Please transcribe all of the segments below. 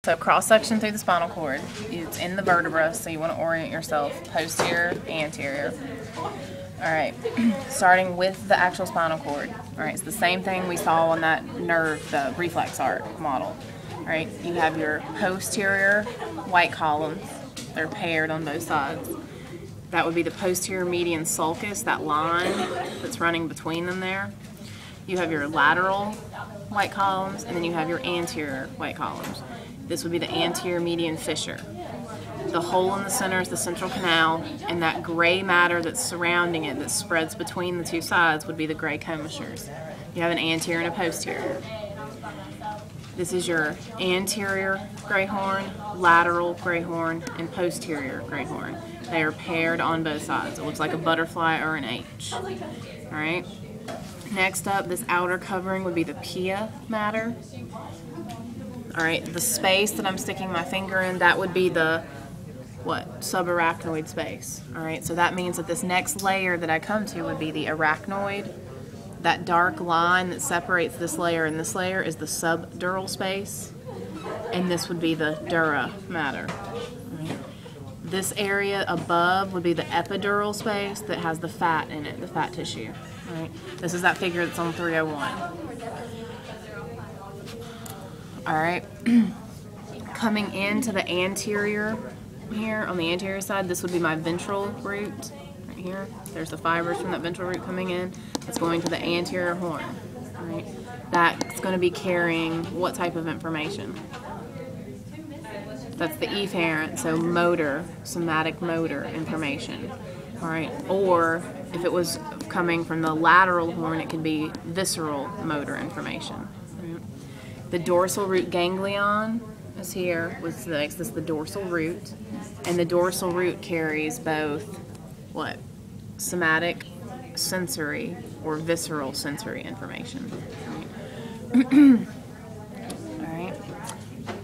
So cross-section through the spinal cord, it's in the vertebra, so you want to orient yourself posterior, anterior. Alright, starting with the actual spinal cord. Alright, it's the same thing we saw on that nerve, the reflex arc model. Alright, you have your posterior white columns. They're paired on both sides. That would be the posterior median sulcus, that line that's running between them there. You have your lateral white columns, and then you have your anterior white columns. This would be the anterior median fissure. The hole in the center is the central canal, and that gray matter that's surrounding it that spreads between the two sides would be the gray commissures. You have an anterior and a posterior. This is your anterior gray horn, lateral gray horn, and posterior gray horn. They are paired on both sides. It looks like a butterfly or an H. All right. Next up, this outer covering would be the pia matter. All right, the space that I'm sticking my finger in, that would be the, subarachnoid space. All right, so that means that this next layer that I come to would be the arachnoid. That dark line that separates this layer and this layer is the subdural space, and this would be the dura mater. Right. This area above would be the epidural space that has the fat in it, the fat tissue. All right. This is that figure that's on 301. All right, coming into the anterior here, on the anterior side, this would be my ventral root, right here. There's the fibers from that ventral root coming in. It's going to the anterior horn, all right? That's going to be carrying what type of information? That's the efferent, so motor, somatic motor information, all right? Or if it was coming from the lateral horn, it could be visceral motor information. The dorsal root ganglion is here, which makes this the dorsal root, and the dorsal root carries both somatic sensory or visceral sensory information. All right.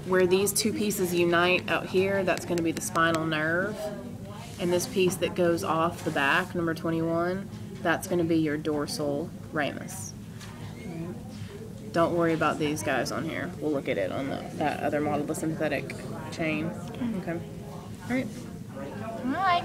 Where these two pieces unite out here, that's going to be the spinal nerve, and this piece that goes off the back, number 21, that's going to be your dorsal ramus. Don't worry about these guys on here. We'll look at it on that other model, the synthetic chain. Okay. All right. All right.